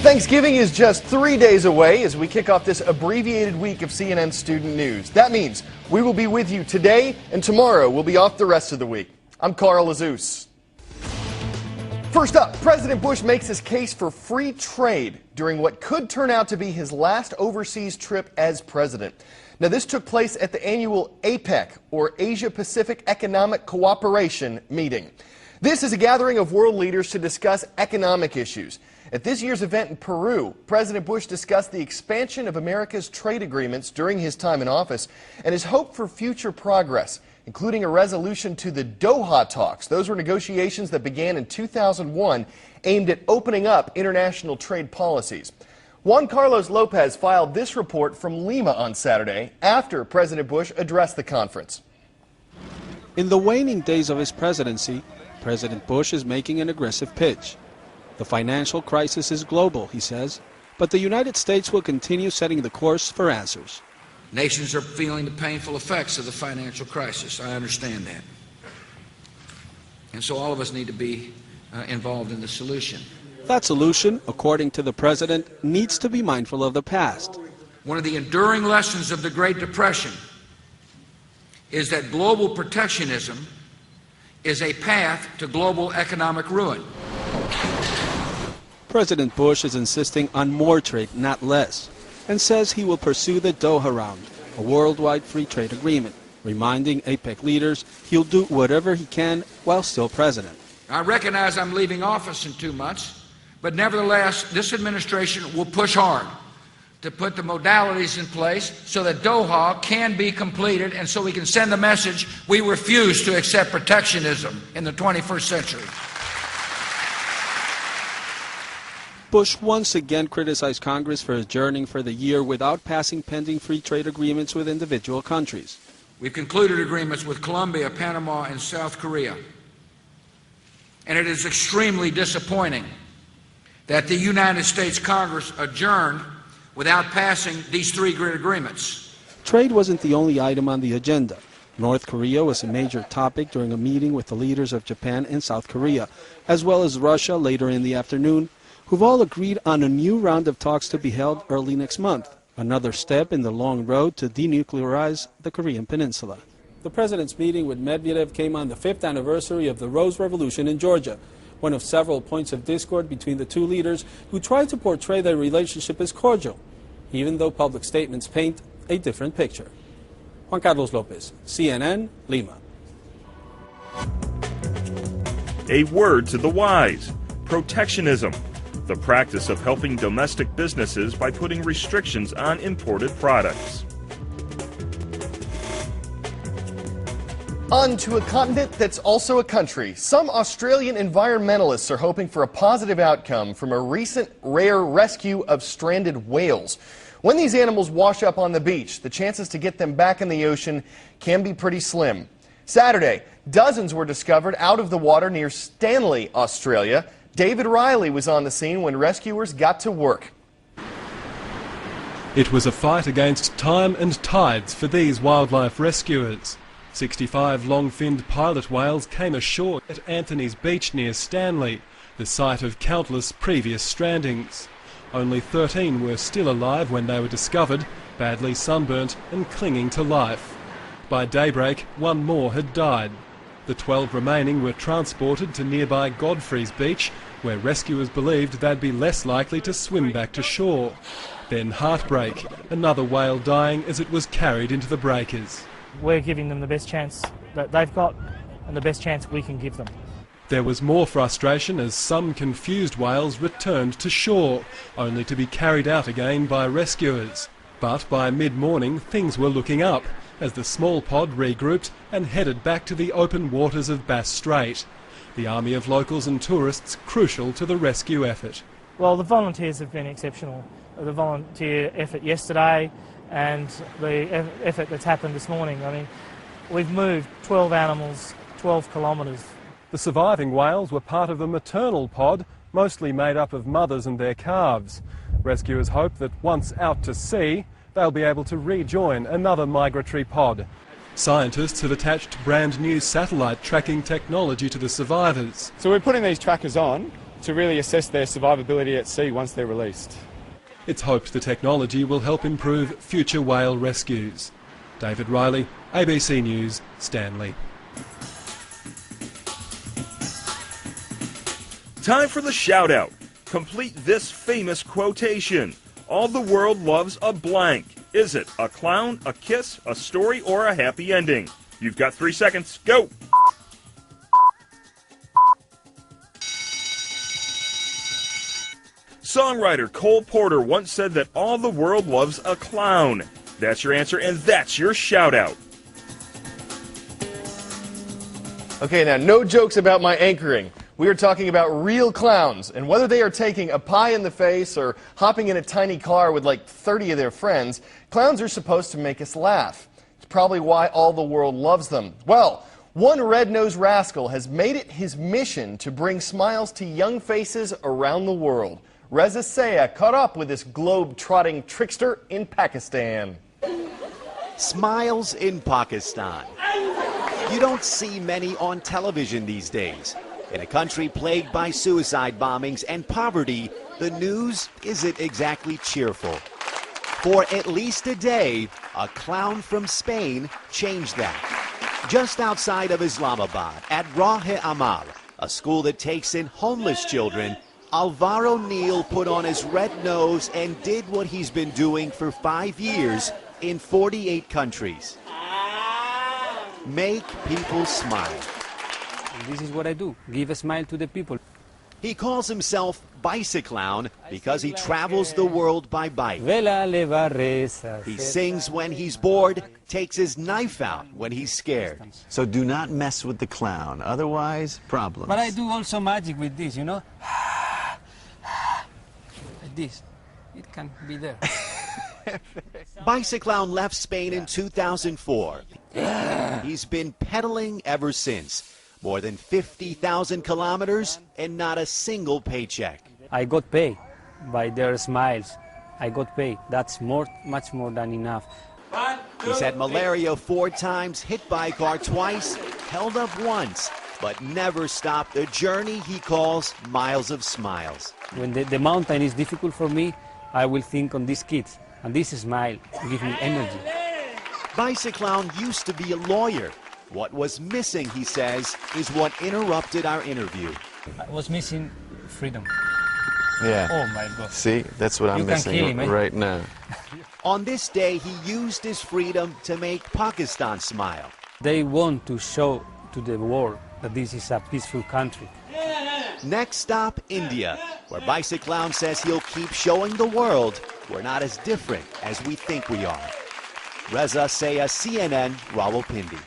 Thanksgiving is just 3 days away as we kick off this abbreviated week of CNN Student News. That means we will be with you today, and tomorrow we'll be off the rest of the week. I'm Carl Azus. First up, President Bush makes his case for free trade during what could turn out to be his last overseas trip as president. Now, this took place at the annual APEC, or Asia-Pacific Economic Cooperation meeting. This is a gathering of world leaders to discuss economic issues. At this year's event in Peru, President Bush discussed the expansion of America's trade agreements during his time in office and his hope for future progress, including a resolution to the Doha talks. Those were negotiations that began in 2001 aimed at opening up international trade policies. Juan Carlos Lopez filed this report from Lima on Saturday after President Bush addressed the conference. In the waning days of his presidency, President Bush is making an aggressive pitch. The financial crisis is global, he says, but the United States will continue setting the course for answers. Nations are feeling the painful effects of the financial crisis. I understand that. And so all of us need to be involved in the solution. That solution, according to the president, needs to be mindful of the past. One of the enduring lessons of the Great Depression is that global protectionism is a path to global economic ruin. President Bush is insisting on more trade, not less, and says he will pursue the Doha Round, a worldwide free trade agreement, reminding APEC leaders he'll do whatever he can while still president. I recognize I'm leaving office in 2 months, but nevertheless, this administration will push hard to put the modalities in place so that Doha can be completed and so we can send the message we refuse to accept protectionism in the 21st century. Bush once again criticized Congress for adjourning for the year without passing pending free trade agreements with individual countries. We've concluded agreements with Colombia, Panama, and South Korea. And it is extremely disappointing that the United States Congress adjourned without passing these 3 great agreements. Trade wasn't the only item on the agenda. North Korea was a major topic during a meeting with the leaders of Japan and South Korea, as well as Russia later in the afternoon, who've all agreed on a new round of talks to be held early next month, another step in the long road to denuclearize the Korean peninsula. The president's meeting with Medvedev came on the 5th anniversary of the Rose Revolution in Georgia, one of several points of discord between the two leaders who tried to portray their relationship as cordial, even though public statements paint a different picture. Juan Carlos Lopez, CNN, Lima. A word to the wise: protectionism, the practice of helping domestic businesses by putting restrictions on imported products. On to a continent that's also a country. Some Australian environmentalists are hoping for a positive outcome from a recent rare rescue of stranded whales. When these animals wash up on the beach, the chances to get them back in the ocean can be pretty slim. Saturday, dozens were discovered out of the water near Stanley, Australia. David Riley was on the scene when rescuers got to work. It was a fight against time and tides for these wildlife rescuers. 65 long-finned pilot whales came ashore at Anthony's Beach near Stanley, the site of countless previous strandings. Only 13 were still alive when they were discovered, badly sunburnt and clinging to life. By daybreak, 1 more had died. The 12 remaining were transported to nearby Godfrey's Beach, where rescuers believed they'd be less likely to swim back to shore. Then heartbreak, another whale dying as it was carried into the breakers. We're giving them the best chance that they've got and the best chance we can give them. There was more frustration as some confused whales returned to shore, only to be carried out again by rescuers. But by mid-morning, things were looking up as the small pod regrouped and headed back to the open waters of Bass Strait. The army of locals and tourists crucial to the rescue effort. Well, the volunteers have been exceptional. The volunteer effort yesterday and the effort that's happened this morning. I mean, we've moved 12 animals, 12 kilometres. The surviving whales were part of a maternal pod, mostly made up of mothers and their calves. Rescuers hope that once out to sea, they'll be able to rejoin another migratory pod. Scientists have attached brand new satellite tracking technology to the survivors. So we're putting these trackers on to really assess their survivability at sea once they're released. It's hoped the technology will help improve future whale rescues. David Riley, ABC News, Stanley. Time for the shout out. Complete this famous quotation. All the world loves a blank. Is it a clown, a kiss, a story, or a happy ending? You've got 3 seconds. Go! Songwriter Cole Porter once said that all the world loves a clown. That's your answer, and that's your shout out. Okay, now no jokes about my anchoring. We are talking about real clowns, and whether they are taking a pie in the face or hopping in a tiny car with like 30 of their friends, clowns are supposed to make us laugh. It's probably why all the world loves them. Well, one red-nosed rascal has made it his mission to bring smiles to young faces around the world. Reza Saya caught up with this globe-trotting trickster in Pakistan. Smiles in Pakistan. You don't see many on television these days. In a country plagued by suicide bombings and poverty, the news isn't exactly cheerful. For at least a day, a clown from Spain changed that. Just outside of Islamabad, at Rahe Amal, a school that takes in homeless children, Alvaro Neal put on his red nose and did what he's been doing for 5 years in 48 countries. Make people smile. This is what I do, give a smile to the people. He calls himself Bicyclown because he travels the world by bike. He sings when he's bored, takes his knife out when he's scared. So do not mess with the clown, otherwise problems. But I do also magic with this, you know? Like this. It can be there. Bicyclown left Spain in 2004. He's been pedaling ever since. More than 50,000 kilometers and not a single paycheck. I got paid by their smiles. I got paid. That's much more than enough. He's had malaria 4 times, hit by a car twice, held up once, but never stopped a journey he calls Miles of Smiles. When the mountain is difficult for me, I will think on these kids. And this smile gives me energy. Bicyclown used to be a lawyer. What was missing, he says, is what interrupted our interview. I was missing freedom. Yeah. Oh my God. See, that's what I'm missing right now. On this day, he used his freedom to make Pakistan smile. They want to show to the world that this is a peaceful country. Next stop, India, where Bicyclown says he'll keep showing the world we're not as different as we think we are. Reza Saya, CNN, Rawalpindi.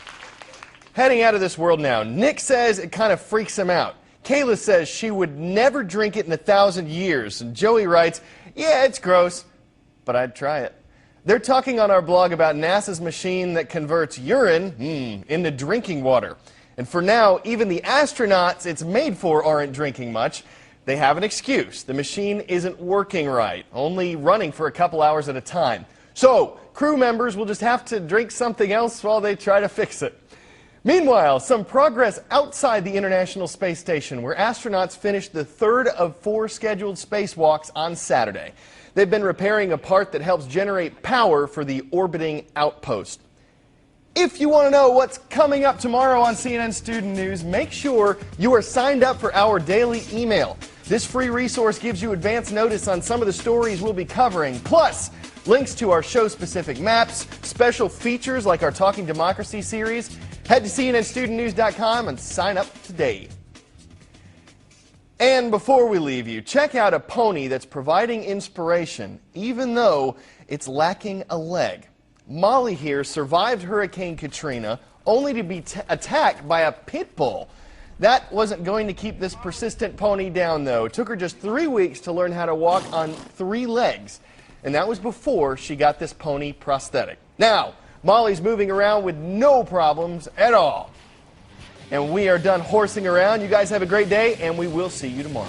Heading out of this world now, Nick says it kind of freaks him out. Kayla says she would never drink it in 1,000 years. And Joey writes, yeah, it's gross, but I'd try it. They're talking on our blog about NASA's machine that converts urine into drinking water. And for now, even the astronauts it's made for aren't drinking much. They have an excuse. The machine isn't working right, only running for a couple hours at a time. So, crew members will just have to drink something else while they try to fix it. Meanwhile, some progress outside the International Space Station, where astronauts finished the 3rd of 4 scheduled spacewalks on Saturday. They've been repairing a part that helps generate power for the orbiting outpost. If you want to know what's coming up tomorrow on CNN Student News, make sure you are signed up for our daily email. This free resource gives you advance notice on some of the stories we'll be covering, plus links to our show-specific maps, special features like our Talking Democracy series. Head to CNNStudentNews.com and sign up today. And before we leave you, check out a pony that's providing inspiration, even though it's lacking a leg. Molly here survived Hurricane Katrina, only to be attacked by a pit bull. That wasn't going to keep this persistent pony down, though. It took her just 3 weeks to learn how to walk on 3 legs. And that was before she got this pony prosthetic. Now, Molly's moving around with no problems at all. And we are done horsing around. You guys have a great day, and we will see you tomorrow.